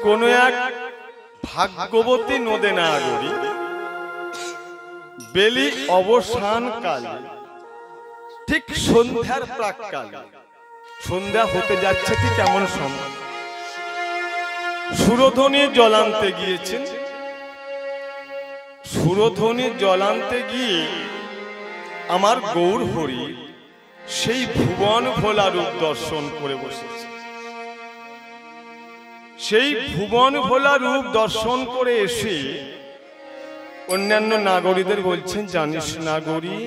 কোন এক ভাগ্যবতী নদে নাগরী বেলি অবসান কালে ঠিক সন্ধ্যার প্রাক্কালে, সন্ধ্যা হতে যাচ্ছে ঠিক এমন সময় সুরধ্বনি জল আনতে গিয়েছেন। সুরধ্বনি জল আনতে গিয়ে আমার গৌর হরি সেই ভুবন ভোলা রূপ দর্শন করে বসেছে। সেই ভুবন ভোলা রূপ দর্শন করে এসে অন্যান্য নাগরীদের বলছেন, জানিস নাগরী,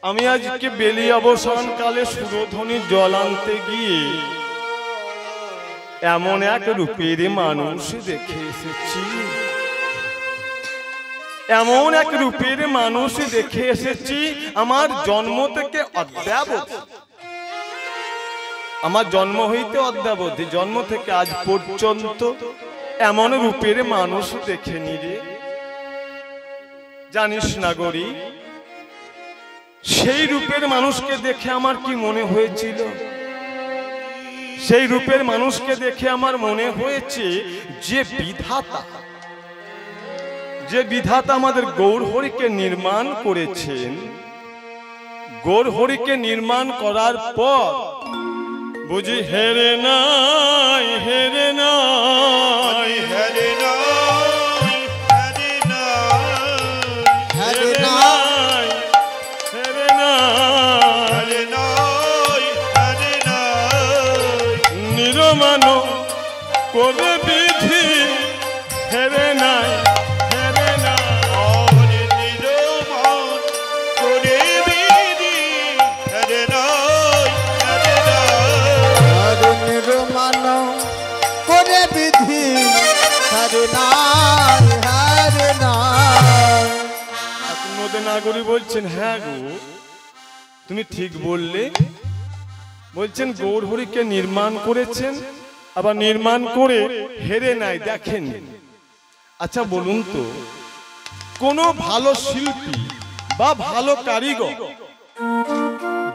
আমি আজকে বেলি অবসান কালে সুরধ্বনি জল আনতে গিয়ে এমন এক রূপের মানুষ দেখে এসেছি, এমন এক রূপের মানুষ দেখে এসেছি আমার জন্ম থেকে অদ্যাবধি, আমার জন্ম হইতে অদ্যাবধি, জন্ম থেকে আজ পর্যন্ত এমন রূপের মানুষ দেখেনি রে। জানিস নাগরী, সেই রূপের মানুষকে দেখে আমার কি মনে হয়েছিল? সেই রূপের মানুষকে দেখে আমার মনে হয়েছে যে বিধাতা, যে বিধাতা আমাদের গৌর হরিকে নির্মাণ করেছেন, গৌর হরিকে নির্মাণ করার পর বুঝি হেরে নাই, হেরে নাই, হেরে নাই, হেরে নাই, হেরে নাই, হেরে নাই, হেরে নাই, হেরে নাই, নিরমান করে বিধি হেরে নাই, হেরে নাই, নিরমান করে বিধি হেরে নাই, হেরে নাই, নিরমান করে বিধি হেরে নাই, হেরে নাই। নদে নাগরী বলছেন, হ্যাঁ গো তুমি ঠিক বললে। বলছেন গৌর হরিকে নির্মাণ করেছেন, আবার নির্মাণ করে হেরে নাই, দেখেন। আচ্ছা বলুন তো, কোন ভালো শিল্পী বা ভালো কারিগর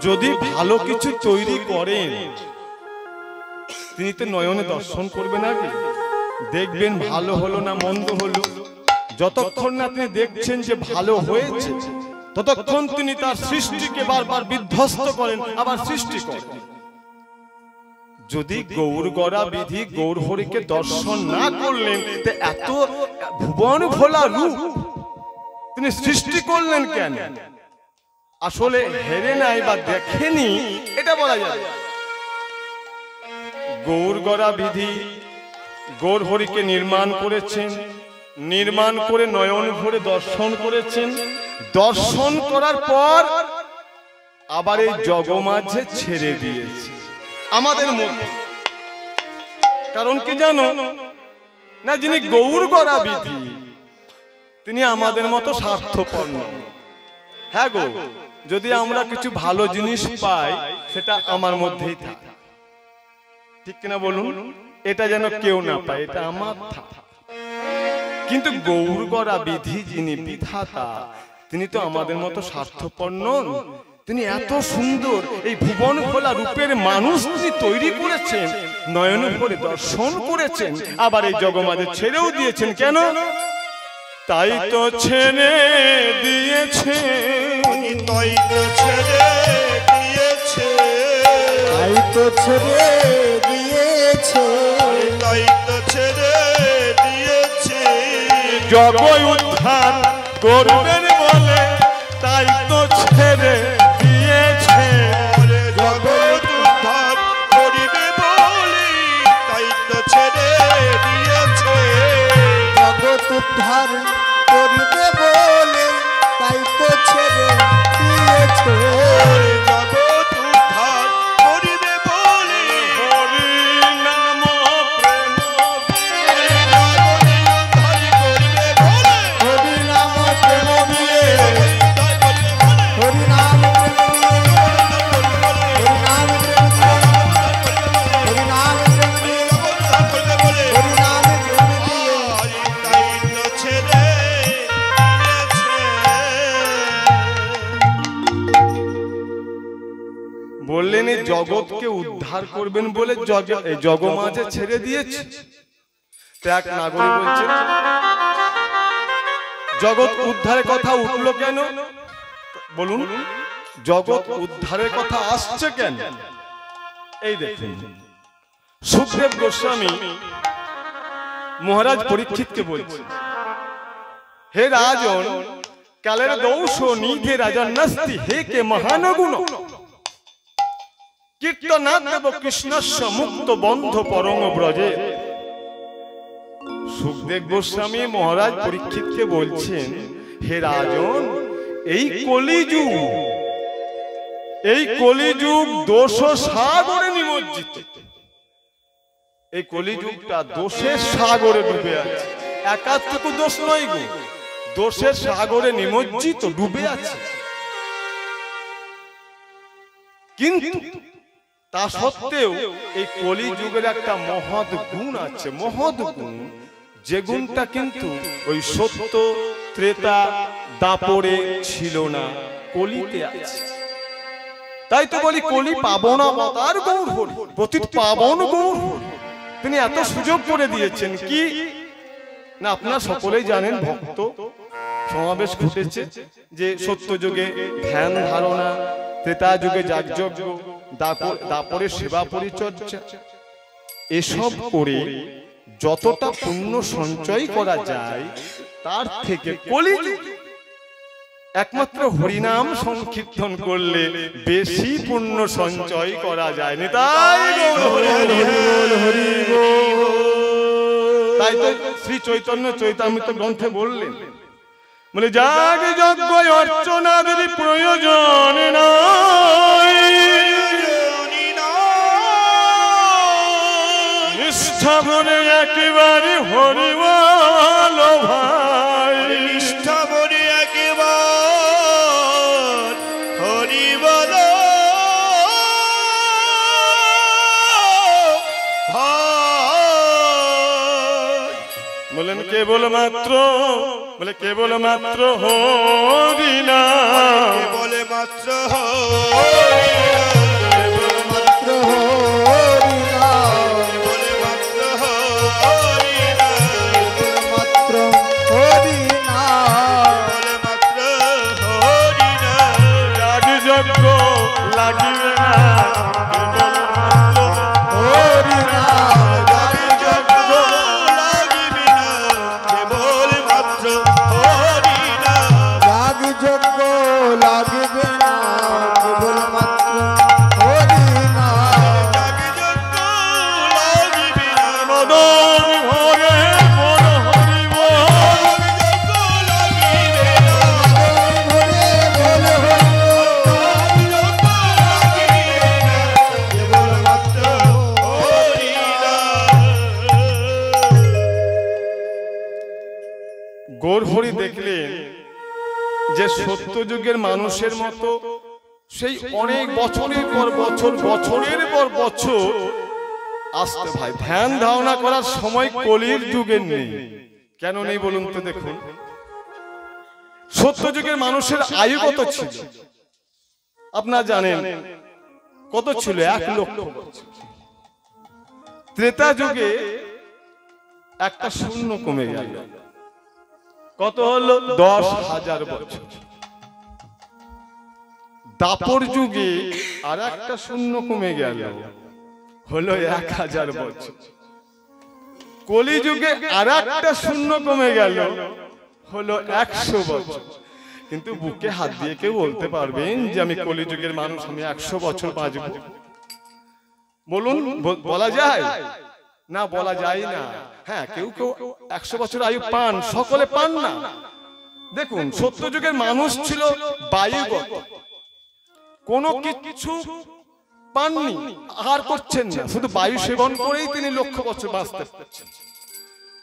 যদি ভালো কিছু তৈরি করেন, তিনি তো নয়নে দর্শন করবেন আগে, দেখবেন ভালো হলো না মন্দ হলো। যতক্ষণ না তিনি দেখছেন যে ভালো হয়েছে, ততক্ষণ তিনি তার সৃষ্টিকে বারবার বিধ্বস্ত করেন, আবার সৃষ্টি করেন। যদি গৌর গড়া বিধি গৌর হরিকে দর্শন না করলেন, তো এত ভুবন ভোলা রূপ তিনি সৃষ্টি করলেন কেন? আসলে হেরে নাই বা দেখেনি এটা বলা যায়। গৌর গড়া বিধি গৌর হরিকে নির্মাণ করেছেন, নির্মাণ করে নয়ন ভরে দর্শন করেছেন, দর্শন করার পর আবার এই জগমাঝে ছেড়ে দিয়েছে আমাদের মধ্যে। কারণ কি জানো না, যিনি গৌর গড়া বিধি তিনি আমাদের মতো স্বার্থপর নন। হ্যাঁ গো, যদি আমরা কিছু ভালো জিনিস পাই সেটা আমার মধ্যেই থাকে, ঠিক কিনা বলুন? এটা যেন কেউ না পায়, এটা আমার থাকে। কিন্তু গৌর গড়া বিধি যিনি বিধাতা, তিনি তো আমাদের মতো স্বার্থপর নন। তিনি এত সুন্দর এই ভুবন খোলা রূপের মানুষ তিনি তৈরি করেছেন, নয়ন ভরে দর্শন করেছেন, আবার এই জগমাঝে ছেড়েও দিয়েছেন। কেন? তাই তো ছেড়ে দিয়েছে, তাই তো ছেড়ে দিয়েছে, তাই তো ছেড়ে দিয়েছে, তাই তো ছেড়ে দিয়েছে, জগ উদ্ধার করবেন বলে তাই তো ছেড়ে দিয়েছে, জগৎ উদ্ধার করিবে বলে তাই তো ছেড়ে দিয়েছে, জগৎ উদ্ধার করিবে বলে তাই তো ছেড়ে দিয়েছে, জগৎ উদ্ধার করিবে বলে হরি নাম প্রেম করিবে বলে হরি নাম প্রেম দিয়ে, হরি নাম প্রেম দিয়ে, হরি নাম প্রেম দিয়ে, হরি নাম প্রেম দিয়ে, করবে বলে হরি নাম প্রেম দিয়ে, তাই তো ছেড়ে দিয়েছে। জগৎকে উদ্ধার করবেন বলে জগমাঝে ছেড়ে দিয়েছে। এক নাগরিক বলছেন, জগৎ উদ্ধারের কথা উঠলো কেন? বলুন, জগৎ উদ্ধারের কথা আসছে কেন? এই দেখুন, সুখদেব গোস্বামী মহারাজ পরীক্ষিতকে বলছে, হে রাজন, কালের দোষ নিধে রাজা নাস্তি, হে কে মহান গুণ কীর্তনাদেব কৃষ্ণস্য মুক্ত বন্ধ পরং ব্রজে। সুখদেব গোস্বামী মহারাজ পরীক্ষিতকে বলছেন, হে রাজন, এই কলিযুগ দোষ সাগরে নিমজ্জিত। এই কলিযুগটা দোষের সাগরে ডুবে আছে। একাত্মক দোষ নয় গো, দোষের সাগরে নিমজ্জিত, ডুবে আছে। কিন্তু তা সত্ত্বেও এই কলিযুগের একটা মহৎ গুণ আছে, মহৎ গুণ, যে গুণটা কিন্তু ওই সত্য ত্রেতা দাপরে ছিল না, কলিতে আছে। তাই তো বলি, কলি পাবন অবতার গৌর হরি, পতিত পাবন গৌর হরি। তিনি এত সুযোগ করে দিয়েছেন কি না, আপনারা সকলেই জানেন, ভক্ত সমাবেশ ঘটেছে যে সত্য যুগে ধ্যান ধারণা, ত্রেতা যুগে যাগযজ্ঞ, দাপরে সেবা পরিচর্যা, এসব করে যতটা পুণ্য সঞ্চয় করা যায়, তার থেকে কলিযুগ একমাত্র হরিনাম সংকীর্তন করলে বেশি পুণ্য সঞ্চয় করা যায়। তাই তো শ্রী চৈতন্য চৈতামৃত গ্রন্থে বললেন, বলে যাগ যজ্ঞ অর্চনাদের প্রয়োজন নাই, নিষ্ঠা ভরে একেবারে হরি বলো ভাই, নিষ্ঠা ভরে একেবার হরি বলো ভাই। বলেন কেবল মাত্র, বলে কেবল মাত্র হরি নাম, বলে মাত্র কেবল মাত্র হরি নাম, বলে মাত্র হরি কেবল মাত্র হরি নাম, বলে মাত্র হরি যাগ যজ্ঞ লাগিবে না, কেবল মাত্র হরি নাম, যজ্ঞ লাগিবি না, কেবল মাত্র হরি যাগ যজ্ঞ লাগবে না, কেবল মাত্র হরি নাম, যজ্ঞ লাগিবি না, মদন ভরে মন হরি বল, যজ্ঞ লাগিবে না, ভরে বল হরি যজ্ঞ লাগিবে না, কেবল মাত্র হরি গৌর হরি দেখলেন যে সত্য যুগের মানুষের মতো সেই অনেক বছরের পর বছর, বছরের পর বছর আসতে ভাই, ধ্যান ধারণা করার সময় কলির যুগের নেই। কেন নেই বলুন তো? দেখুন, সত্য যুগের মানুষের আয়ু কত ছিল আপনারা জানেন? কত ছিল? 1 লক্ষ বছর। ত্রেতা যুগে একটা শূন্য কমে গেল, কত হলো? 10,000 বছর। দাপর যুগে আর একটা শূন্য কমে গেল, হলো 1000 বছর। কলি যুগে আর একটা শূন্য কমে গেল, হলো 100 বছর। কিন্তু বুকে হাত দিয়ে কেউ বলতে পারবেন যে আমি কলি যুগের মানুষ, আমি 100 বছর বাঁচব? বলুন, বলা যায় না? বলা যায় না। হ্যাঁ, কেউ কেউ 100 বছর আয়ু পান, সকলে পান না। দেখুন, সত্য যুগের মানুষ ছিল বায়ুগত, কোনো কিছু পাননি, আহার করছেন না, শুধু বায়ু সেবন করেই তিনি লক্ষ বছর বাঁচতে পারছেন।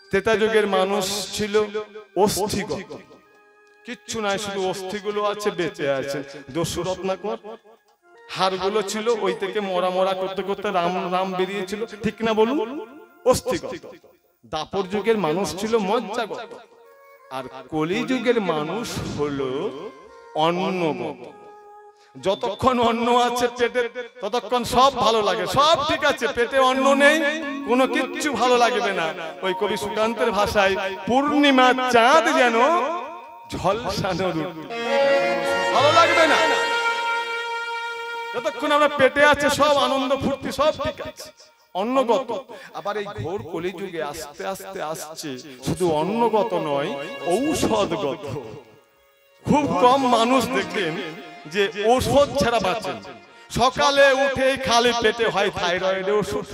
ত্রেতা যুগের মানুষ ছিল অস্থিগত, কিচ্ছু নাই, শুধু অস্থিগুলো আছে, বেঁচে আছে। দস্যুরত্নাকর হাড়গুলো ছিল, ওই থেকে মরা মরা করতে করতে রাম রাম বেরিয়েছিল, ঠিক না বলুন? অস্থিগত। দাপর যুগের মানুষ ছিল মজ্জাগত, আর কলি যুগের মানুষ হলো অন্নগত। যতক্ষণ অন্ন আছে পেটে ততক্ষণ সব ভালো লাগে, সব ঠিক আছে। পেটে অন্ন নেই, কোনো কিচ্ছু ভালো লাগবে না। ওই কবি সুকান্তের ভাষায় পূর্ণিমা চাঁদ যেন ঝলসানো রুটি, ভালো লাগবে না। যতক্ষণ আমরা পেটে আছে সব আনন্দ ফুর্তি সব ঠিক আছে, অন্নগত। আবার এই ঘোর কলিযুগে আস্তে আস্তে আসছে শুধু অন্নগত নয়, ঔষধগত। খুব কম মানুষ দেখবেন যে ঔষধ ছাড়া বাঁচেন। সকালে উঠে খালি পেটে হয় থাইরয়েডের ওষুধ,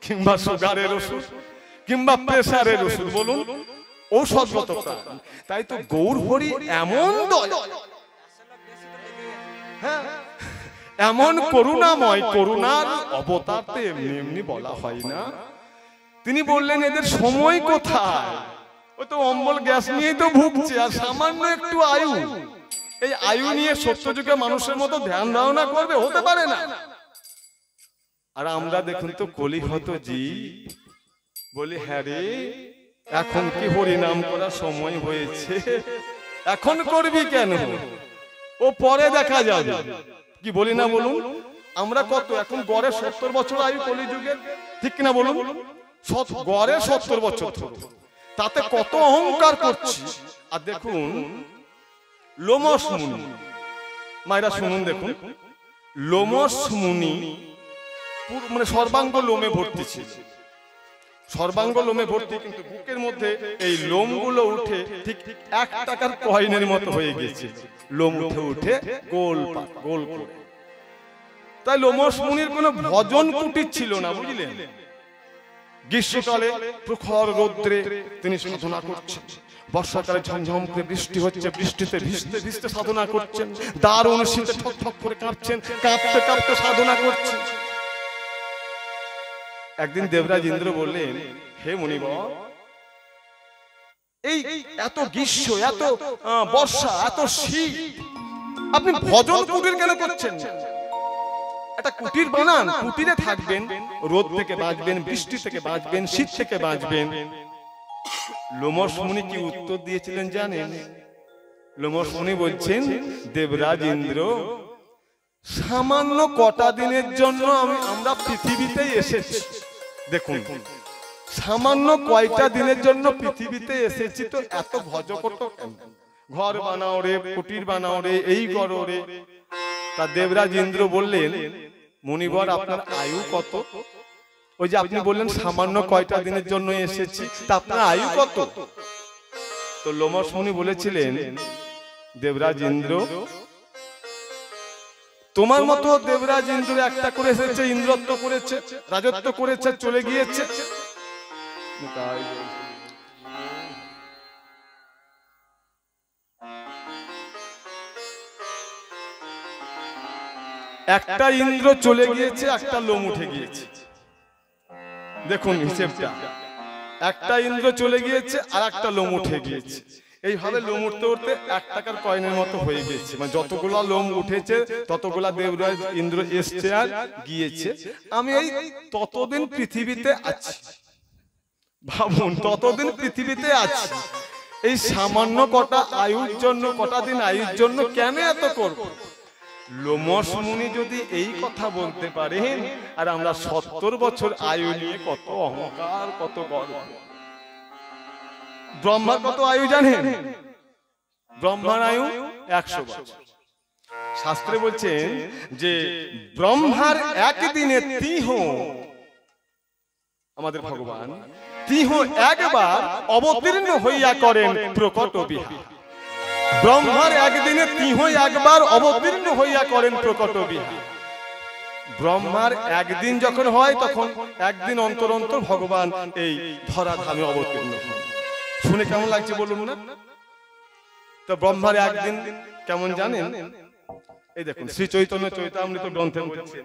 কিংবা সুগারের ওষুধ, কিংবা প্রেসারের ওষুধ, বলুন ঔষধগত প্রাণ। তাই তো গৌর হরি এমন হ্যাঁ এমন করুণাময়, করুণার অবতার তো এমনি এমনি বলা হয় না। তিনি বললেন এদের সময় কোথায়, ও তো অম্বল গ্যাস নিয়েই তো ভুগছে, আর সামান্য একটু আয়ু, এই আয়ু নিয়ে সত্যযুগে মানুষের মতো ধ্যান ধারণা করবে, হতে পারে না। আর আমরা দেখুন তো কলিহত জি বলি, হ্যাঁ রে এখন কি হরি নাম করার সময় হয়েছে, এখন করবি কেন, ও পরে দেখা যাবে। কি বলি না বলুন, আমরা কত এখন গড়ে 70 বছর আয়ু কলিযুগের, ঠিক কিনা বলুন, গড়ে 70 বছর, তাতে কত অহংকার করছি। আর দেখুন লোমস মুনি, মায়েরা শুনুন, দেখুন লোমস মুনি মানে সর্বাঙ্গ লোমে ভর্তি ছিল, সর্বাঙ্গ লোমে ভর্তি, কিন্তু বুকের মধ্যে এই লোমগুলো উঠে ঠিক 1 টাকার কয়েনের মতো হয়ে গেছে, লোম উঠে উঠে গোল গোল করে। তাই লোমস মুনির কোনো ভজন কুটির ছিল না, বুঝলেন। গ্রীষ্মকালে প্রখর রৌদ্রে তিনি সাধনা করছেন, বর্ষাকালে ঝমঝম করে বৃষ্টি হচ্ছে, বৃষ্টিতে ভিজতে ভিজতে সাধনা করছেন, দারুণ শীতে ঠক ঠক করে কাঁপছেন, কাঁপতে কাঁপতে সাধনা করছেন। একদিন দেবরাজ ইন্দ্র বললেন, হে মুনিবর, এই এত গ্রীষ্ম, এত বর্ষা, এত শীত, আপনি ভজন কুটির কেন করছেন? একটা কুটির বানান, কুটিরে থাকবেন, রোদ থেকে বাঁচবেন, বৃষ্টি থেকে বাঁচবেন, শীত থেকে বাঁচবেন। লোমস মুনি কি উত্তর দিয়েছিলেন জানেন? লোমস মুনি বলছেন, দেবরাজ ইন্দ্র, সামান্য কটা দিনের জন্য আমরা পৃথিবীতে এসেছি। দেখুন সামান্য কয়টা দিনের জন্য পৃথিবীতে এসেছি, তো এত ভজ করতো কেন? ঘর বানাও রে, কুটির বানাও রে, এই করো রে। তা দেবরাজ ইন্দ্র বললেন, মুনিবর আপনার আয়ু কত? ওই যে আপনি বললেন সামান্য কয়টা দিনের জন্য এসেছি, তা আপনার আয়ু কত? তো লোমস মুনি বলেছিলেন, দেবরাজ ইন্দ্র, তোমার মতো দেবরাজ ইন্দ্র একটা করে এসেছে, ইন্দ্রত্ব করেছে, রাজত্ব করেছে, চলে গিয়েছে। একটা ইন্দ্র চলে গিয়েছে, একটা লোম উঠে গিয়েছে। দেখুন হিসেবটা, একটা ইন্দ্র চলে গিয়েছে আর একটা লোম উঠে গিয়েছে। এইভাবে লোম উঠতে উঠতে 1 টাকার কয়েনের মতো হয়ে গেছে, মানে যতগুলা লোম উঠেছে ততগুলা দেবরাজ ইন্দ্র এসছে আর গিয়েছে। আমি এই ততদিন পৃথিবীতে আছি, ভাবুন ততদিন পৃথিবীতে আছি, এই সামান্য কটা আয়ুর জন্য, কটা দিন আয়ুর জন্য কেন এত করব? লোমস মুনি যদি এই কথা বলতে পারেন, আর আমরা 70 বছর আয়ু নিয়ে কত অহংকার, কত গর্ব। ব্রহ্মার কত আয়ু জানেন? ব্রহ্মার আয়ু 100 বছর। শাস্ত্রে বলছেন যে ব্রহ্মার একদিনে তিহ, আমাদের ভগবান তিহ একবার অবতীর্ণ হইয়া করেন প্রকট বিহার। ব্রহ্মার একদিনে তিহ একবার অবতীর্ণ হইয়া করেন প্রকট বিহার। ব্রহ্মার একদিন যখন হয়, তখন একদিন অন্তর অন্তর ভগবান এই ধরাধামে অবতীর্ণ হন। শুনে কেমন লাগছে বলুন না? তো ব্রহ্মার একদিন কেমন জানেন? এই দেখুন শ্রী চৈতন্য চৈতামৃত গ্রন্থে বলছেন,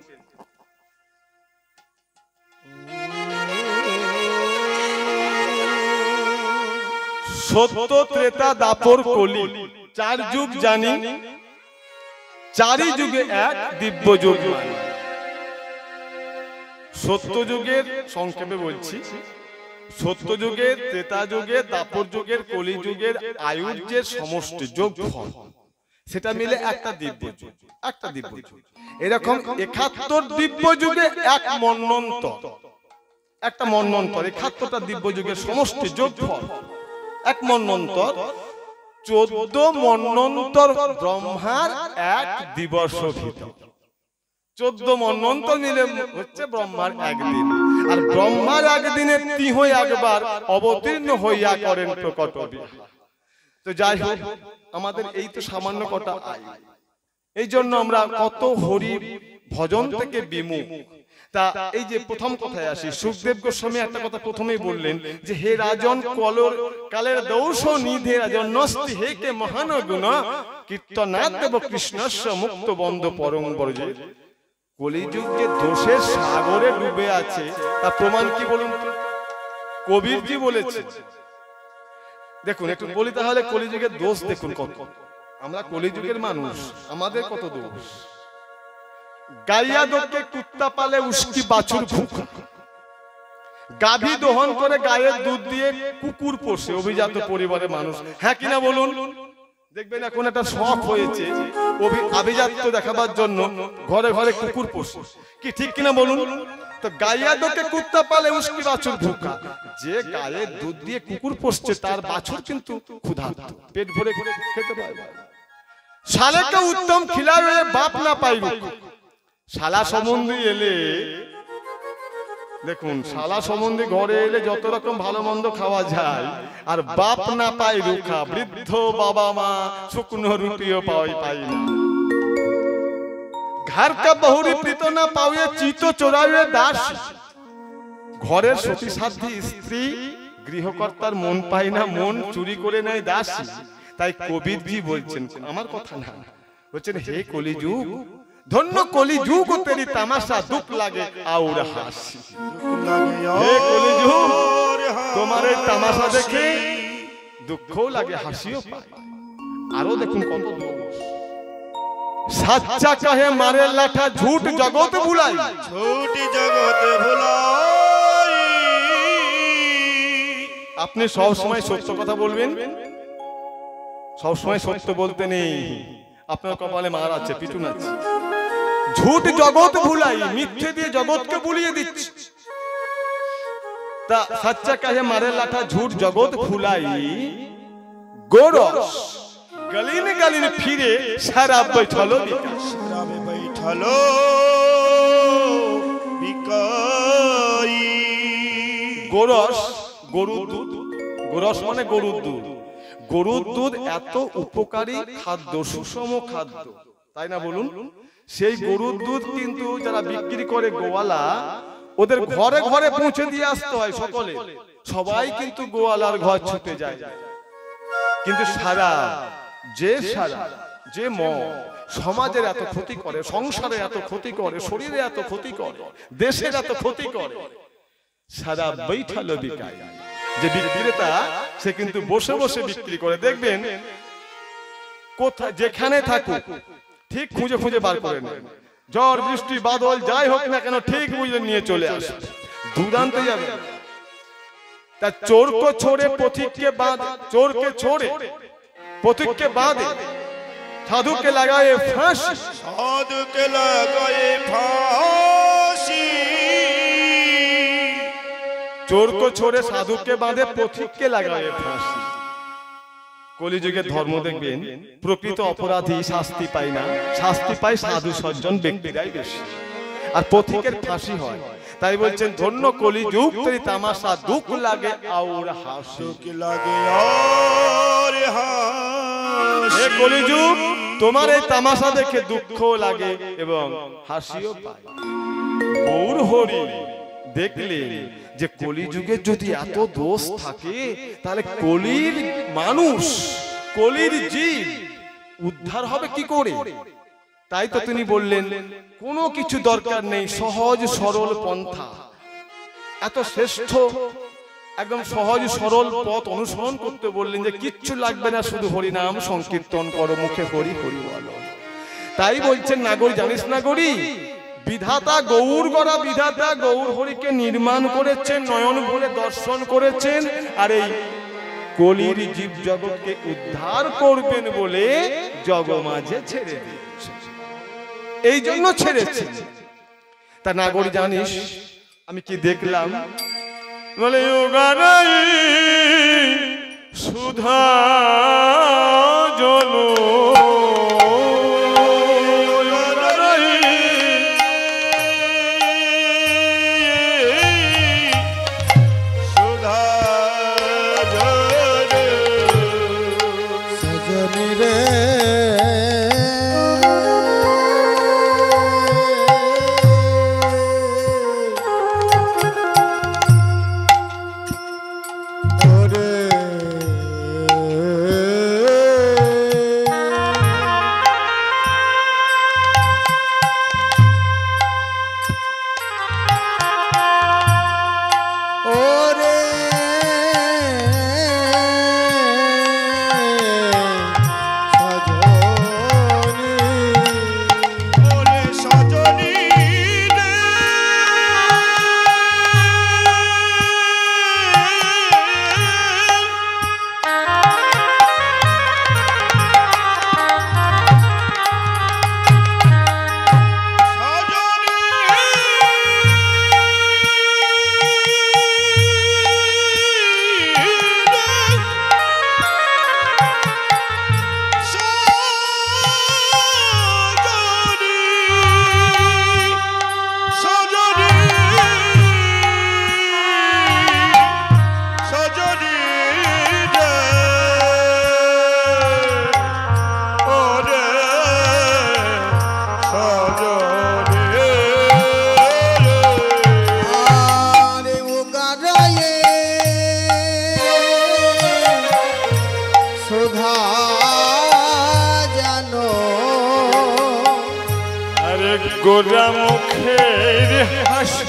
সত্য ত্রেতা দাপর কলি 4 যুগ জানি, 4ই যুগে এক দিব্য যুগ। সত্য যুগের সংক্ষেপে বলছি, সত্য যুগের, ত্রেতা যুগের, দাপর যুগের, কলি যুগের আয়ুর যে সমষ্টি যোগফল, সেটা মিলে একটা দিব্য যুগ, একটা দিব্য যুগ। এরকম 71 দিব্য যুগে এক মন্বন্তর, একটা মন্বন্তর, 71টা দিব্য যুগের সমষ্টি যোগফল এক মন্বন্তর। 14 মন্বন্তর ব্রহ্মার এক দিবস ভিতর, 14 মন্বন্তর মিলে হচ্ছে ব্রহ্মার একদিন। আর ব্রহ্মার একদিনে তিহ একবার অবতীর্ণ হইয়া করেন প্রকট বিহার। তো যাই হোক, আমাদের এই তো সামান্য কটা আয়, এই জন্য আমরা কত হরি ভজন থেকে বিমুখ। তা এই যে প্রথম কথায় আসি, সুখদেব গোস্বামী একটা কথা প্রথমেই বললেন যে হে রাজন কলর কালের দৌষ নিধে রাজন নস্তি হে কে মহান গুণ কীর্তনাথ দেব কৃষ্ণস্য মুক্ত বন্ধ পরম বর্জে। কলিযুগ যে দোষের সাগরে ডুবে আছে তা প্রমাণ কি বলুন তো? কবিরজি বলেছে। দেখুন একটু বলি তাহলে, কলিযুগের দোষ দেখুন কত। আমরা কলিযুগের মানুষ, আমাদের কত দোষ। গাইয়া দোকে কুত্তা পালে উস্কি বাছুর ভুকা, গাভী দহন করে গায়ের দুধ দিয়ে কুকুর পোষে অভিজাত পরিবারের মানুষ। হ্যাঁ কিনা বলুন? দেখবেন এখন একটা শখ হয়েছে আভিজাত্য দেখাবার জন্য ঘরে ঘরে কুকুর পোষে, কি ঠিক কিনা বলুন? তো গাইয়া দোকে কুত্তা পালে উস্কি বাছুর ভুকা, যে গায়ের দুধ দিয়ে কুকুর পোষছে তার বাছুর কিন্তু ক্ষুধার্ত, পেট ভরে খেতে পারবে। শালাকে উত্তম খিলাবে বাপ না পাই রুখা। শালা সম্বন্ধে এলে দেখুন, শালা সম্বন্ধে ঘরে এলে যত রকম ভালো মন্দ খাওয়া যায়, আর বাপ না পাই রুখা, বৃদ্ধ বাবা মা শুকনো রুটিও পাই না। ঘর কা বহুরি প্রীত না পাওয়ে চিত চোরাবে দাস। ঘরের সতী সাধ্যী স্ত্রী গৃহকর্তার মন পায় না, মন চুরি করে নেয় দাসী। তাই কবিরজি বলছেন, আমার কথা না, বলছেন হে কলিযুগ ধন্য কলিযুগ তেরি তামাশা দুঃখ লাগে আউর হাসি। হে কলিযুগ তোমার এই তামাশা দেখে দুঃখও লাগে হাসিও পায়। আরো দেখুন কত দোষ। সাচ্চা কাহে মারে লাঠা ঝুট জগৎ ভুলাই, ঝুট জগৎ ভুলাই। আপনি সব সময় সত্য কথা বলবেন, সব সময় সত্য বলতে নেই, আপনার কপালে মার আছে, পিছু আছে। ঝুট জগৎ ভুলাই, মিথ্যে দিয়ে জগৎকে ভুলিয়ে দিচ্ছে। তা সাচ্চা কাহে মারে লাঠা ঝুট জগৎ ভুলাই, গোরস গলিনে গলিনে ফিরে সারা বৈঠলো বিকাশ। রাবে বৈঠলো বিকাই। গোরস গরুর দুধ, গোরস মানে গরুর দুধ। গরুর দুধ এত উপকারী খাদ্য, সুষম খাদ্য, তাই না বলুন? সেই গরুর দুধ কিন্তু যারা বিক্রি করে গোয়ালা, ওদের ঘরে ঘরে পৌঁছে দিয়ে আসতে হয় সকলে। সবাই কিন্তু গোয়ালার ঘর ছুটে যায়। কিন্তু সারা যে সমাজের এত ক্ষতি করে, সংসারে এত ক্ষতি করে, শরীরে এত ক্ষতি করে, দেশের এত ক্ষতি করে, সারা বৈঠালো বিকায়। যে বিক্রেতা সে কিন্তু বসে বসে বিক্রি করে। দেখবেন কোথায় যেখানে থাকুক ঠিক খুঁজে খুঁজে বার করে নেন। ঝড় বৃষ্টি বাদল যাই হোক না কেন ঠিক বুঝে নিয়ে চলে আসে, দুর্দান্ত যাবে। তা চোরকে ছোড়ে পথিককে বাঁধ, চোরকে ছোড়ে পথিককে বাঁধে, সাধুকে লাগায় ফাঁসি, সাধুকে লাগায় ফাঁসি। চোরকে ছোড়ে সাধুকে বাঁধে, পথিককে লাগায় ফাঁসি। কলিযুগের ধর্ম দেখবেন প্রকৃত অপরাধী শাস্তি পায় না, শাস্তি পায় সাধু সজ্জন ব্যক্তিরাই বেশি, আর পথিকের ফাঁসি হয়। তাই বলছেন ধন্য কলিযুগ তেরি তামাশা দুঃখ লাগে আউর হাসি। দুঃখ লাগে আর হাসি। হে কলিযুগ তোমার এই তামাশা দেখে দুঃখ লাগে এবং হাসিও পায়। গৌর হরি দেখলেন যে কলিযুগে যদি এত দোষ থাকে, তাহলে কলির মানুষ, কলির জীব উদ্ধার হবে কি করে? তাই তো তিনি বললেন কোনো কিছু দরকার নেই, সহজ সরল পন্থা। এত শ্রেষ্ঠ একদম সহজ সরল পথ অনুসরণ করতে বললেন যে কিচ্ছু লাগবে না, শুধু হরিনাম সংকীর্তন করো, মুখে হরি হরি বলো। তাই বলছেন নাগরি, জানিস নাগরি, বিধাতা গৌর গড়া বিধাতা গৌর হরিকে নির্মাণ করেছেন, নয়ন ভরে দর্শন করেছেন। আর এই কলির জীব জগৎকে উদ্ধার করবেন বলে জগমাঝে ছেড়ে দিয়েছে, এই জন্য ছেড়েছে। তা নাগরি জানিস আমি কি দেখলাম? বলে ওগারাই সুধা জল গোরা মুখের হাসি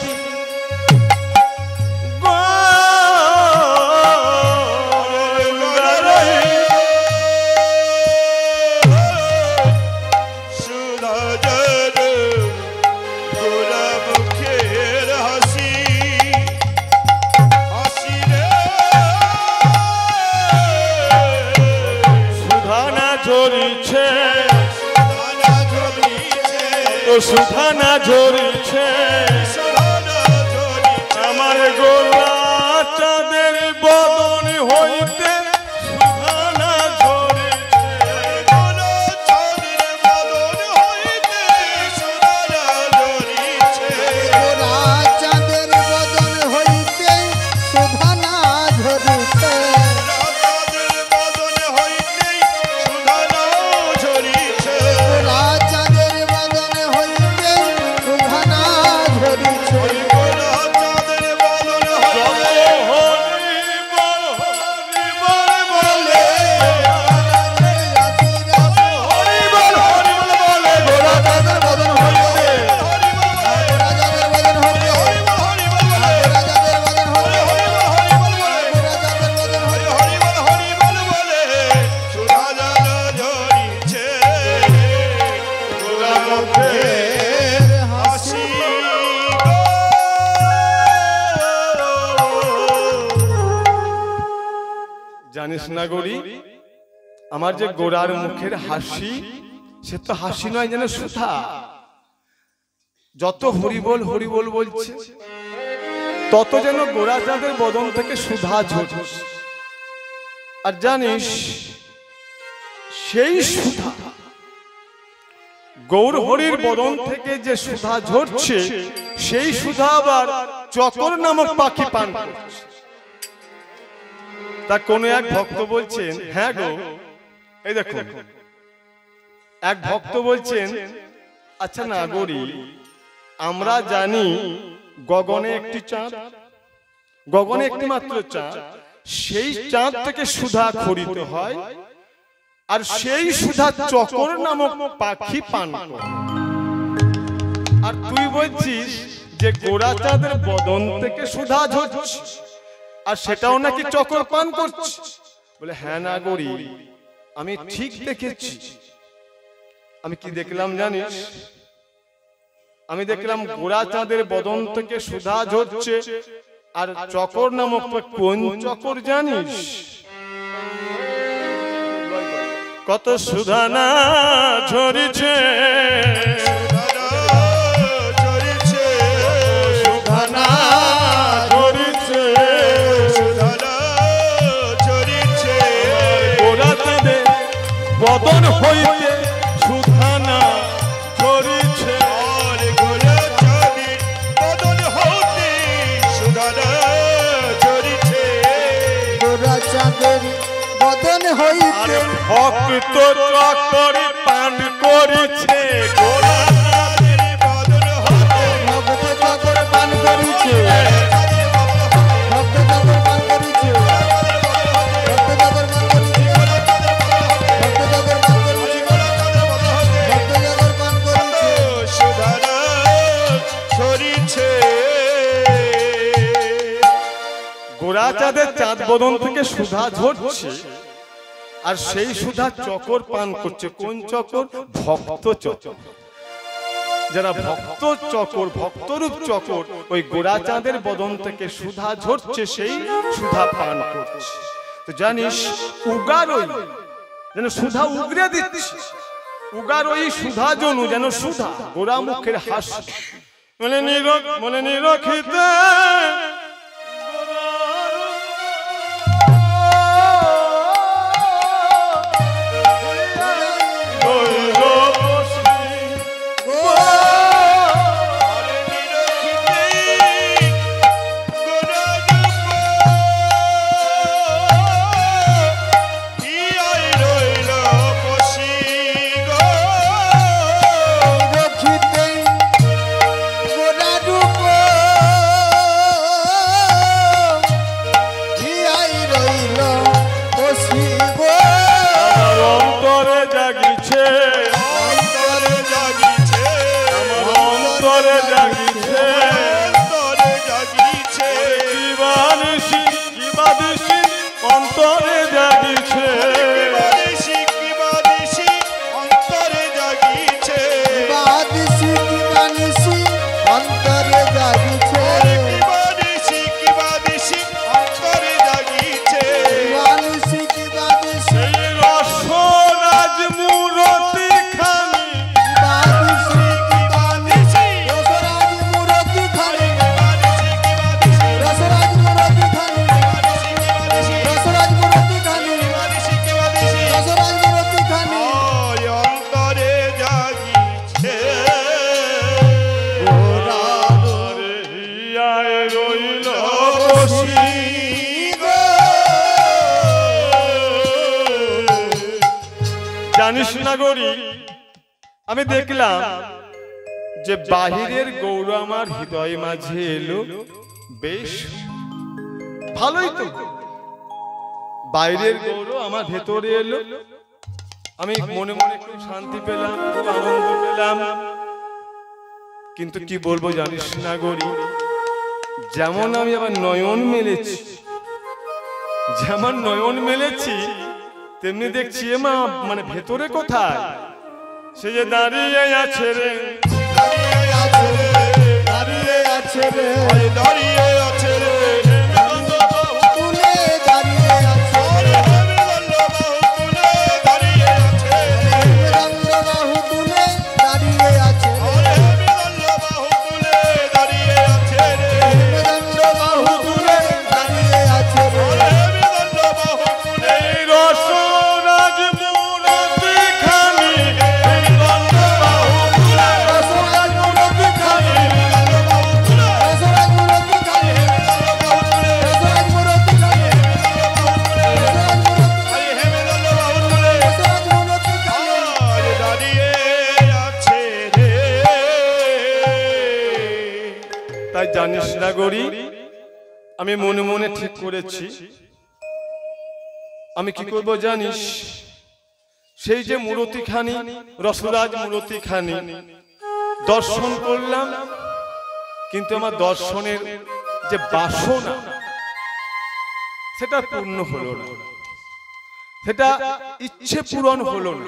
সুধা না ঝরিছে আমার গোলা চাঁদের বদন হইতে সুধা না ঝরিছে গোরা চাঁদের বদন হইতে সুধা না ঝরিছে জানিস না গরি আমার যে গোরার মুখের হাসি সে তো হাসি নয় যেন সুধা। যত হরিবল হরিবল বলছে তত যেন গোরা চাঁদের বদন থেকে সুধা ঝরছে। আর জানিস সেই সুধা গৌর হরির বদন থেকে যে সুধা ঝরছে সেই সুধা আবার চকর নামক পাখি পান করছে। তা কোন এক ভক্ত বলছেন, হ্যাঁ গো এই দেখো এক ভক্ত বলছেন, আচ্ছা নাগরি আমরা জানি গগনে একটি চাঁদ, গগনে একটি মাত্র চাঁদ, সেই চাঁদ থেকে সুধা খরিত হয় আর সেই সুধা চকর নামক পাখি পান করে। আর তুই বলছিস যে গোরা চাঁদের বদন থেকে সুধা ঝরছে আর সেটাও নাকি চকর পান করছে। বলে হ্যাঁ নাগরি আমি ঠিক দেখেছি। আমি কি দেখলাম জানিস? আমি দেখলাম গোরা চাঁদের বদন থেকে সুধা ঝরছে আর চকর নামক কোন চকর জানিস? কত সুধানা ঝরিছে সুধানা ঝরিছে গোরা চাঁদে বদন হইতে সুধানা ঝরিছে গোরা চাঁদে বদন হইতে সুধানা ঝরিছে গোরা চাঁদের বদন হইতে ভক্ত চকরি পান করিছে গোরা চাঁদের বদন হইতে ভক্ত চকর পান করিছে ভক্ত চকর পান করিছে ভক্ত চকর পান করিছে ভক্ত চকর পান করিছে ভক্ত চকর পান করিছে সুধানা ঝরিছে গোরা চাঁদের চাঁদ বদন থেকে সুধা ঝরছে আর সেই সুধা চকর পান করছে কোন চকর ভক্ত চকর যারা ভক্ত চকর ভক্তরূপ চকর ওই গোরা চাঁদের বদন থেকে সুধা ঝরছে সেই সুধা পান করছে তো জানিস উগারই যেন সুধা উগরে দিচ্ছে উগারই সুধা জনু যেন সুধা গোরা মুখের হাসি মনে নিরখিতে অন্তরে জাগিছে অন্তরে জাগিছে বাদিসি কি বানিসি অন্তরে জাগিছে বানিসি কি বানিসি অন্তরে জাগিছে বানিসি কি বানিসি রসরাজ মূরতি খানি বাদিসি কি বানিসি রসরাজ মূরতি খানি বানিসি কি বানিসি রসরাজ মূরতি খানি রসরাজ মূরতি খানি বানিসি কি বানিসি রসরাজ মূরতি খানি অন্তরে জাগিছে হিয়ায় রইল বসি জানিস না গরি আমি দেখলাম যে বাহিরের গৌর আমার হৃদয় মাঝে এলো বেশ ভালোই তো বাইরের গৌর আমার ভেতরে এলো আমি মনে মনে খুব শান্তি পেলাম খুব আনন্দ পেলাম কিন্তু কি বলবো জানিস না গরি যেমন আমি আবার নয়ন মেলেছি যেমন নয়ন মেলেছি তেমনি দেখছি মা মানে ভেতরে কোথায় সে যে দাঁড়িয়ে আছে রে দাঁড়িয়ে আছে রে দাঁড়িয়ে আছে রে দাঁড়িয়ে আছে রে তুলে দাঁড়িয়ে আছে দাঁড়িয়ে আছে বাহু তুলে দাঁড়িয়ে আছে দাঁড়িয়ে আছে বাহু তুলে দাঁড়িয়ে আছে এই রসরাজ মূরতি খানি রসরাজ মূরতি খানি রসরাজ মূরতি খানি রসরাজ মূরতি খানি রসরাজ মূরতি খানি দাঁড়িয়ে আছে রে তাই জানিস না গরি আমি মনে মনে ঠিক করেছি আমি কি করব জানিস সেই যে মূরতি খানি রসরাজ মূরতি খানি দর্শন করলাম কিন্তু আমার দর্শনের যে বাসনা সেটা পূর্ণ হলো না সেটা ইচ্ছে পূরণ হলো না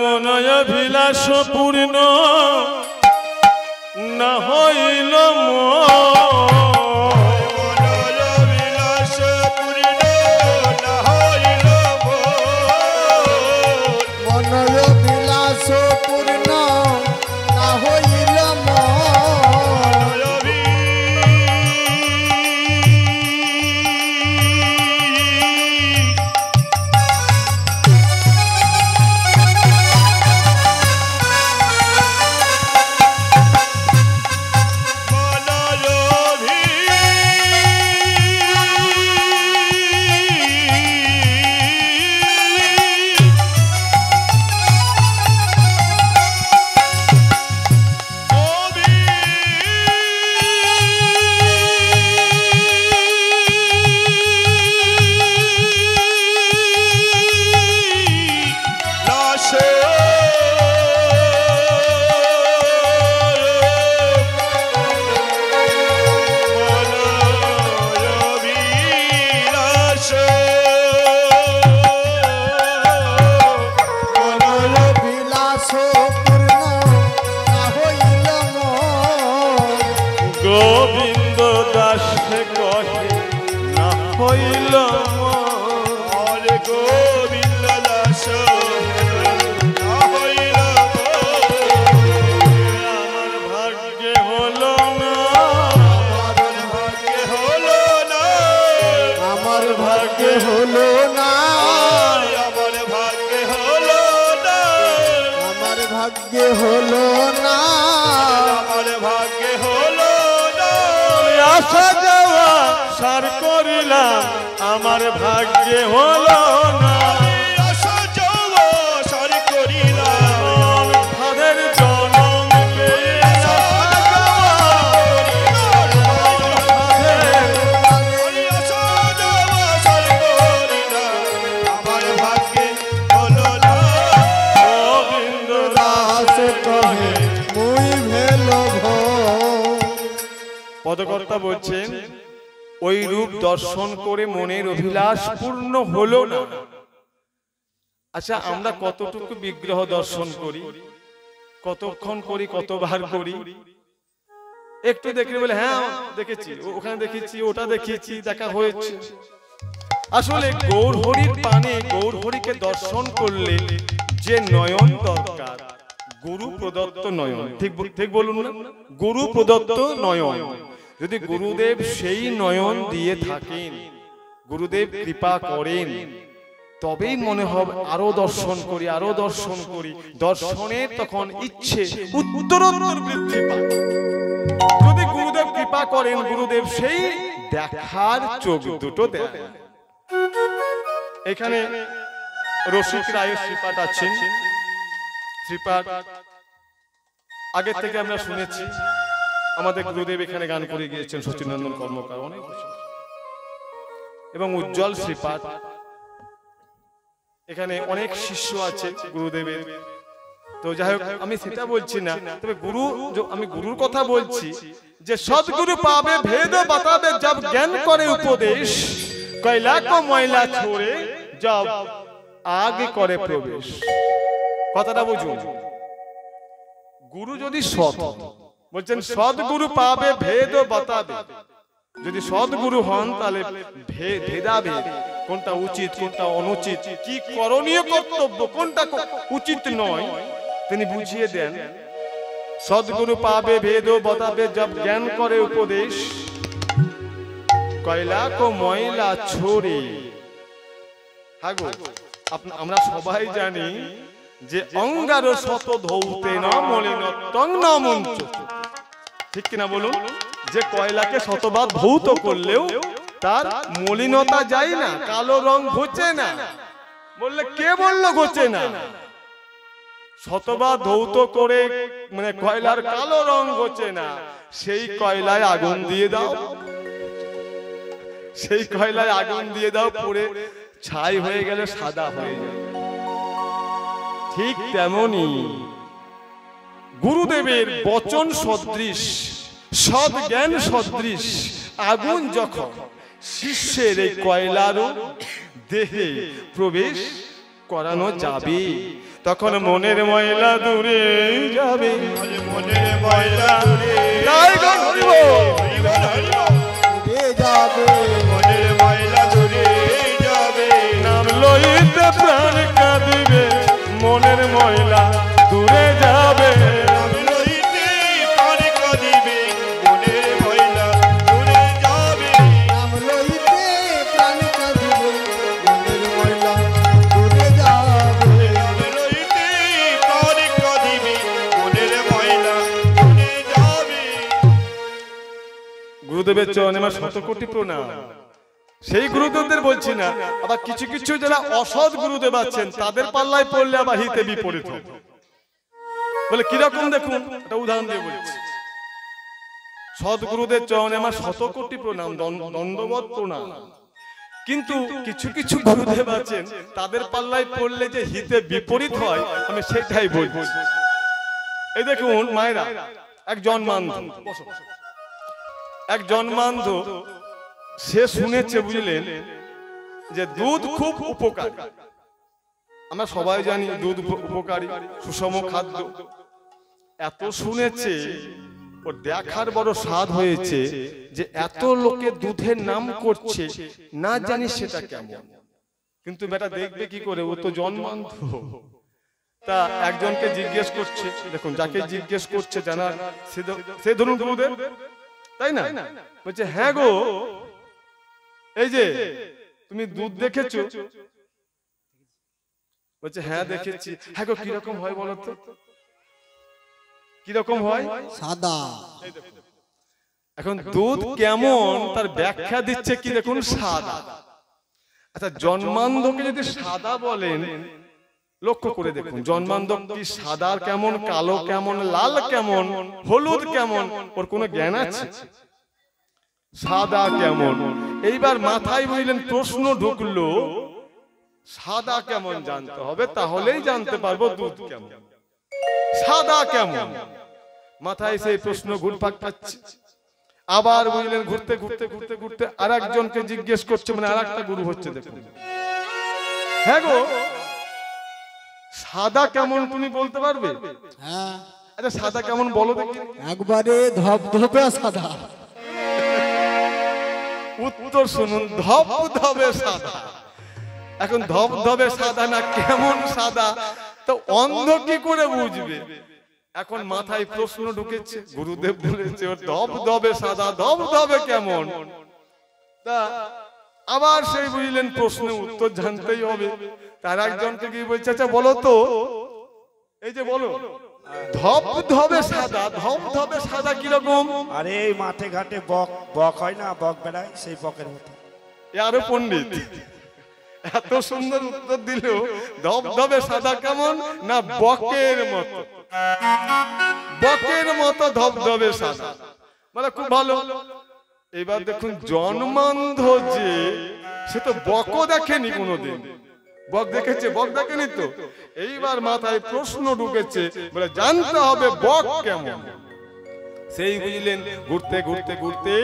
মনয়াভিলাষ পূর্ণ না হইল মনোবিলাস পূর্ণ না হইল হইল হরে গোবিন্দ দাস না হইল আমার ভাগ্যে হলো না, ভাগ্যে হলো না, আমার ভাগ্যে হলো না, আমার ভাগ্যে হলো না, আমার ভাগ্যে হলো না, আমার ভাগ্যে হলো না, আসা যাওয়া সার করিলাম আমার ভাগ্যে হলো না, আশা যাওয়া সারি করিলাম তাদের জনম পেয়ে আসা যাওয়া আমি আশা যাওয়া সারি করিলাম আমার ভাগ্যে হলো না গোবিন্দ দাস কহে মুই ভেলো পদকর্তা বলছেন ওই রূপ দর্শন করে মনের অভিলাষ পূর্ণ হলো না। আচ্ছা, আমরা কতটুকু বিগ্রহ দর্শন করি, কতক্ষণ করি, কতবার করি? একটু দেখলে বলে হ্যাঁ দেখেছি, ওখানে দেখেছি, ওটা দেখেছি, দেখা হয়েছে। আসলে গৌর হরির পানে গৌর হরিকে দর্শন করলে যে নয়ন দরকার, গুরু প্রদত্ত নয়ন, ঠিক বলুন না, গুরু প্রদত্ত নয়ন, যদি গুরুদেব সেই নয়ন দিয়ে থাকেন, গুরুদেব কৃপা করেন, তবেই মনে হবে আরো দর্শন করি, আরো দর্শন করি। দর্শনের তখন ইচ্ছে উত্তরোত্তর বৃদ্ধি পায়। যদি গুরুদেব কৃপা করেন, গুরুদেব সেই দেখার চোখ দুটো দেন। এখানে রসিক রায়ের শ্রীপাঠ আছেন। শ্রীপাঠ আগে থেকে আমরা শুনেছি, আমাদের গুরুদেব এখানে গান করে গিয়েছেন সচিনন্দন কর্মকার অনেক বছর। এবং উজ্জ্বল শ্রীপাঠ, এখানে অনেক শিষ্য আছে গুরুদেবের। তো যাই হোক, আমি সেটা বলছি না, তবে আমি গুরুর কথা বলছি যে সদ্গুরু পাবে ভেদ বাতাবে জব জ্ঞান করে উপদেশ, কয়লা কো ময়লা ছোড়ে জব আগে করে প্রবেশ। কথাটা বুঝুন, গুরু যদি সৎ, বলছেন সদ্গুরু পাবে ভেদ বাতাবে, যদি সদ্গুরু হন তাহলে ভেদাভেদ, কোনটা উচিত কোনটা অনুচিত, কি করণীয় কর্তব্য, কোনটা উচিত নয়, তিনি বুঝিয়ে দেন। সদ্গুরু পাবে ভেদ বাতাবে জব জ্ঞান করে উপদেশ, কয়লা কো ময়লা ছোড়ে। হাগো, আমরা সবাই জানি যে অঙ্গার শত ধৌতে না মলিনত্বং না মঞ্চ, ঠিক কিনা বলুন? যে কয়লাকে শতবার ধৌত করলেও তার মলিনতা যায় না, কালো রং ঘোচে না। বললে কে বললো ঘোচে না? শতবার ধৌত করে মানে কয়লার কালো রং ঘোচে না, সেই কয়লায় আগুন দিয়ে দাও, সেই কয়লায় আগুন দিয়ে দাও, পুড়ে ছাই হয়ে গেলে সাদা হয়ে যাবে। ঠিক তেমনি গুরুদেবের বচন সদৃশ, সদ জ্ঞান সদৃশ আগুন যখন শিষ্যের এই কয়লারও দেহে প্রবেশ করানো যাবে, তখন মনের ময়লা দূরে যাবে, মনের ময়লা দূরে যাবে, মনের ময়লা দূরে যাবে, নাম লইতে প্রাণ কাঁদিবে, মনের ময়লা দূরে যাবে, নাম লইতে প্রাণ কাঁদিবে, মনের ময়লা দূরে যাবে, নাম লইতে প্রাণ কাঁদিবে, মনের ময়লা দূরে যাবে, নাম লইতে প্রাণ কাঁদিবে, মনের ময়লা দূরে যাবে। গুরুদেবের চরণে আমার শত কোটি প্রণাম। সেই গুরুদেবদের বলছি না, আবার কিছু কিছু যারা অসৎ গুরুদেব আছেন তাদের পাল্লায় পড়লে আবার হিতে বিপরীত হবে। বলে কিরকম দেখুন, একটা উদাহরণ দিয়ে বলছি। সৎ গুরুদের চরণে আমার শত কোটি প্রণাম, দণ্ডবত প্রণাম। কিন্তু কিছু কিছু গুরুদেব আছেন তাদের পাল্লায় পড়লে যে হিতে বিপরীত হয়, আমি সেটাই বলছি। এই দেখুন মায়েরা, এক জন্মান্ধ সে শুনেছে, বুঝলেন, যে দুধ খুব উপকারী। আমরা সবাই জানি দুধ উপকারী, সুষম খাদ্য। এত শুনেছে ওর দেখার বড় স্বাদ হয়েছে যে এত লোকে দুধের নাম করছে, না জানি সেটা কেমন। কিন্তু বেটা দেখবে কি করে, ও তো জন্মান্ধ। তা একজনকে জিজ্ঞেস করছে, দেখুন যাকে জিজ্ঞেস করছে জানা সে ধরুন গুরুদেব, তাই না? বলছে হ্যাঁ গো, এই যে তুমি দুধ দেখেছো? বলছে হ্যাঁ দেখেছি। হ্যাঁ গো কিরকম হয় বলো তো, কিরকম হয়? সাদা। এখন দুধ কেমন তার ব্যাখ্যা দিচ্ছে কি দেখুন, সাদা। আচ্ছা জন্মান্ধকে যদি সাদা বলেন, লক্ষ্য করে দেখুন জন্মান্ধ কি সাদা কেমন, কালো কেমন, লাল কেমন, হলুদ কেমন, ওর কোনো জ্ঞান আছে? সাদা কেমন। এইবার মাথায় বুঝলেন প্রশ্ন ঢুকলো, সাদা কেমন জানতে হবে, তাহলেই জানতে পারবো দুধ কেমন। সাদা কেমন, মাথায় সেই প্রশ্ন ঘুরপাক খাচ্ছে। আবার বুঝলেন ঘুরতে ঘুরতে ঘুরতে ঘুরতে আর একজনকে জিজ্ঞেস করছে, মানে আর একটা গুরু হচ্ছে, দেখুন হ্যাঁ গো সাদা কেমন তুমি বলতে পারবে? হ্যাঁ। আচ্ছা সাদা কেমন বলো দেখি। একবারে ধবধবে সাদা। উত্তর শুনুন, ধবধবে সাদা। এখন ধবধবে সাদা না কেমন সাদা, তো অন্ধ কি করে বুঝবে? এখন মাথায় প্রশ্ন ঢুকেছে, গুরুদেব বলেছে ওর ধবধবে সাদা, ধবধবে কেমন। তা আবার সেই বুঝলেন প্রশ্নের উত্তর জানতেই হবে। তার একজনকে গিয়ে বলছে আচ্ছা বলো তো, এই যে বলো ধবধবে সাদা, ধবধবে সাদা কিরকম? আরে এই মাঠে ঘাটে বক বক হয় না, বক বেড়ায়, সেই বকের মতো। আরো পণ্ডিত এত সুন্দর উত্তর দিল, ধবধবে সাদা কেমন না বকের মতো, বকের মতো ধবধবে সাদা, মানে খুব ভালো। এবার দেখুন জন্মান্ধ যে, সে তো বকও দেখেনি কোনোদিন। বক দেখেছে? বক দেখেনি তো। এইবার মাথায় প্রশ্ন ঢুকেছে, বলে জানতে হবে বক কেমন। সেই বুঝলেন ঘুরতে ঘুরতে ঘুরতে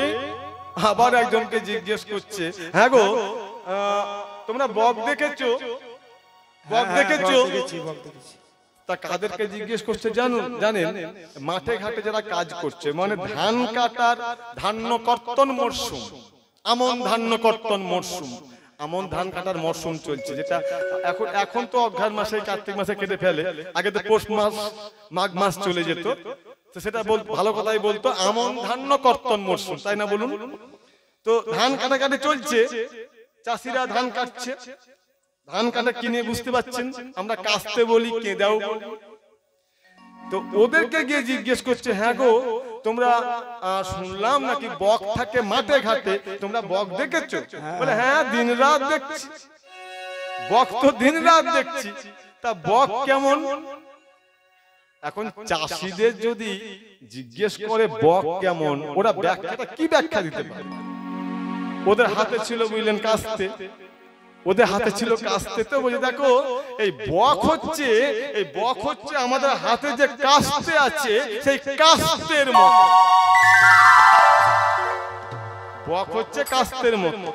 আবার একজনকে জিজ্ঞেস করছে, হ্যাঁ গো তোমরা বক দেখেছো? বক দেখেছো? তা কাদেরকে জিজ্ঞেস করছে জানেন? মাঠে ঘাটে যারা কাজ করছে, মানে ধান কাটার ধান্য কর্তন মরশুম, আমন ধান্য কর্তন মরশুম, আমন ধান কাটার মরশুম চলছে, যেটা এখন তো অঘ্রাণ মাসে কার্তিক মাসে কেটে ফেলে, আগে তো পৌষ মাস মাঘ মাস চলে যেত। তো সেটা ভালো কথাই বলতো আমন ধান্য কর্তন মরশুম, তাই না বলুন? তো ধান কাটাকাটি চলছে, চাষিরা ধান কাটছে। ধান কাটা কিনে বুঝতে পারছেন, আমরা কাস্তে বলি, কেঁদাও বলি। তো ওদেরকে গিয়ে জিজ্ঞেস করছে, হ্যাঁ গো তোমরা শুনলাম নাকি বক থাকে মাঠে ঘাটে, তোমরা বক দেখেছো? বলে হ্যাঁ দিন রাত দেখছি। বক তো দিন রাত দেখছি, তা বক কেমন? এখন চাষিদের যদি জিজ্ঞেস করে বক কেমন, ওরা ব্যাখ্যাটা কি ব্যাখ্যা দিতে পারে? ওদের হাতে ছিল বুঝলেন কাস্তে, ওদের হাতে ছিল কাস্তে। তো বলে দেখো এই বক হচ্ছে, এই বক হচ্ছে আমাদের হাতে যে কাস্তে আছে সেই কাস্তের মতো। বক হচ্ছে কাস্তের মতো।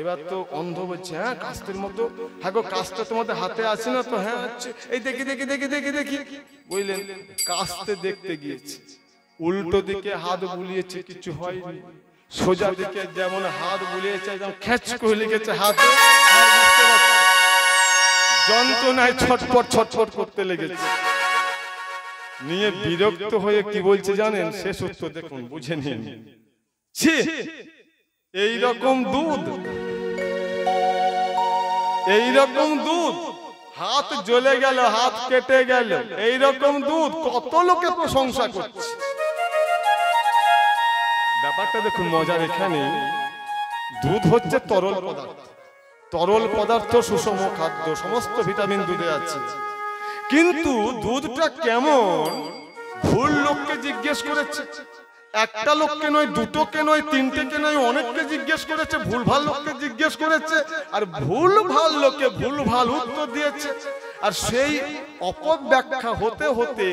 এবার তো অন্ধ বলছে হ্যাঁ কাস্তের মতো, হ্যাঁ গো কাস্তে তোমাদের হাতে আছে না? তো হ্যাঁ আছে। এই দেখি দেখি দেখি দেখি দেখি বুঝলেন কাস্তে দেখতে গিয়েছে, উল্টো দিকে হাত বুলিয়েছে, কিছু হয়নি। সোজা দিকে যেমন হাত বুলিয়েছে, যেমন খ্যাচ করে লেগেছে হাতে, যন্ত্রণায় ছটফট ছটফট করতে লেগেছে। নিয়ে বিরক্ত হয়ে কি বলছে জানেন? শেষ উত্তর দেখুন, বুঝে নিন। ছি, এইরকম দুধ, এইরকম দুধ, হাত জ্বলে গেল, হাত কেটে গেল, এইরকম দুধ কত লোকে প্রশংসা করছে। ব্যাপারটা দেখুন মজার এখানে, দুধ হচ্ছে তরল পদার্থ, তরল পদার্থ সুষম খাদ্য, সমস্ত ভিটামিন দুধে আছে। কিন্তু দুধটা কেমন ভুল লোককে জিজ্ঞেস করেছে, একটা লোককে নয়, দুটোকে নয়, তিনটেকে নয়, অনেককে জিজ্ঞেস করেছে, ভুল ভাল লোককে জিজ্ঞেস করেছে, আর ভুল ভাল লোকে ভুল ভাল উত্তর দিয়েছে। আর সেই অপব্যাখ্যা হতে হতে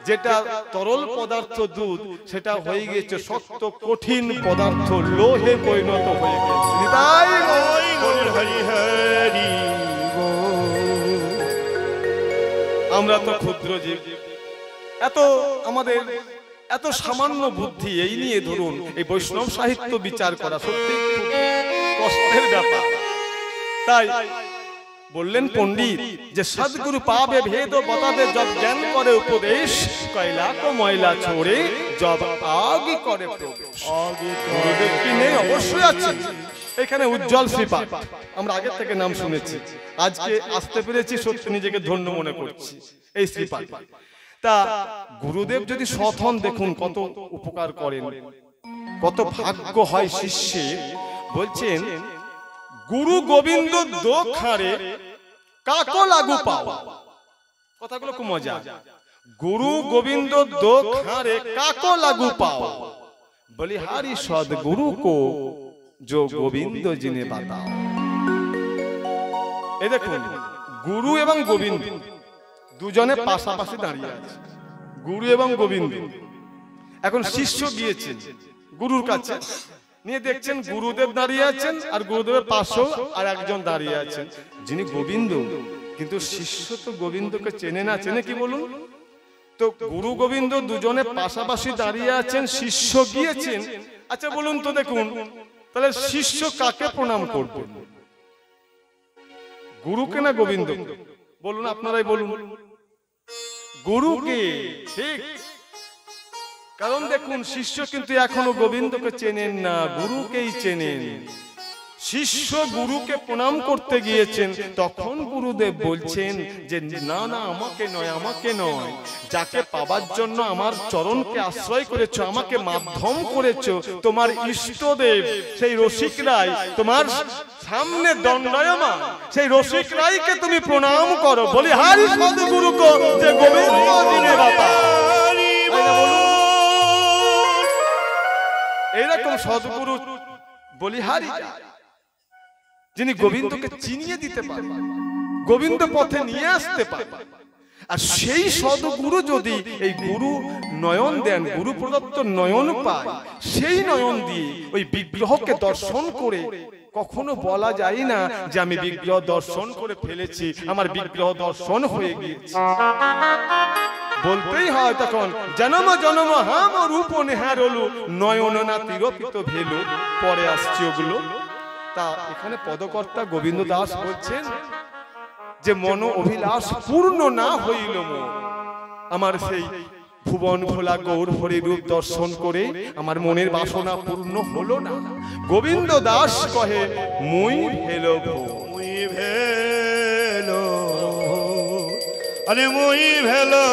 যেটা তরল পদার্থ দুধ, সেটা হয়ে গেছে শক্ত কঠিন পদার্থ, লোহে পরিণত হয়ে গেছে। আমরা তো ক্ষুদ্র জীব, এত আমাদের এত সামান্য বুদ্ধি এই নিয়ে ধরুন এই বৈষ্ণব সাহিত্য বিচার করা সত্যি কষ্টের ব্যাপার। তাই বললেন পণ্ডিত যে সদ্গুরু পাবে ভেদ বতাবে জব জ্ঞান করে উপদেশ কয়লা কো ময়লা ছোড়ে জব আগি করে প্রবেশ। গুরুদেব কি নেই? অবশ্যই আছে। এখানে উজ্জ্বল শ্রীপাদ আমরা আগে থেকে নাম শুনেছি, আজকে আসতে পেরেছি সত্যি নিজেকে ধন্য মনে করছি এই শ্রীপাদ। তা গুরুদেব যদি সৎ হন দেখুন কত উপকার করেন, কত ভাগ্য হয় শিষ্যের। বলছেন গুরু গোবিন্দ দোখারে কাকো লাগু পাওয়া। কথাগুলো খুব মজা। গুরু গোবিন্দ দোখারে কাকো লাগু পাওয়া বলিহারি সদগুরু কো जो গোবিন্দ জিনে বাতাও। এই দেখুন গুরু এবং গোবিন্দ দুজনে পাশাপাশি দাঁড়িয়ে আছে, গুরু এবং গোবিন্দ। এখন শিষ্য গিয়েছেন গুরুর কাছে, নিয়ে দেখছেন গুরুদেব দাঁড়িয়ে আছেন আর গুরুদেবের পাশেও আর একজন দাঁড়িয়ে আছেন যিনি গোবিন্দ। কিন্তু শিষ্য তো গোবিন্দকে চেনে না, চেনে কি বলুন তো? গুরু গোবিন্দ দুজনে পাশাপাশি দাঁড়িয়ে আছেন, শিষ্য গিয়েছেন। আচ্ছা বলুন তো দেখুন তাহলে শিষ্য কাকে প্রণাম করবে, গুরুকে না গোবিন্দ? বলুন আপনারাই বলুন। গুরুকে, ঠিক। কারণ দেখুন শিষ্য কিন্তু এখনো গোবিন্দকে চেনেন না, গুরুকেই চেনেন। শিষ্য গুরুকে প্রণাম করতে গিয়েছেন, তখন গুরুদেব বলছেন যে না না আমাকে নয়, আমাকে নয়, যাকে পাবার জন্য আমার চরণকে আশ্রয় করেছো, আমাকে মাধ্যম করেছো, তোমার ইষ্টদেব সেই রসিক রায় তোমার সামনে দণ্ডায়মান, সেই রসিক রায়কে তুমি প্রণাম করো। বলি হারি সদগুরু কো যে গোবিন্দ জিনে বাতা। এইরকম সদগুরু বলিহারি যিনি গোবিন্দকে চিনিয়ে দিতে পারবেন, গোবিন্দ পথে নিয়ে আসতে পারবেন। আর সেই সদগুরু যদি এই গুরু নয়ন দেন, গুরু প্রদত্ত নয়ন পায়, সেই নয়ন দিয়ে ওই বিগ্রহকে দর্শন করে কখনো বলা যায় না যে আমি বিগ্রহ দর্শন করে ফেলেছি, আমার বিগ্রহ দর্শন হয়ে গিয়েছে। বলতেই হয় তখন জনম জনম হাম রূপ নেহারলু নয়ন না তিরপিত ভেলু। পরে আসছে ওগুলো। তা এখানে পদকর্তা গোবিন্দ দাস বলছেন যে মন অভিলাষ পূর্ণ না হইল মোর, আমার সেই ভুবন ভোলা গৌর হরি রূপ দর্শন করে আমার মনের বাসনা পূর্ণ হলো না। গোবিন্দ দাস কহে মুই ভেলো মুই ভেলো, আরে মুই ভেলো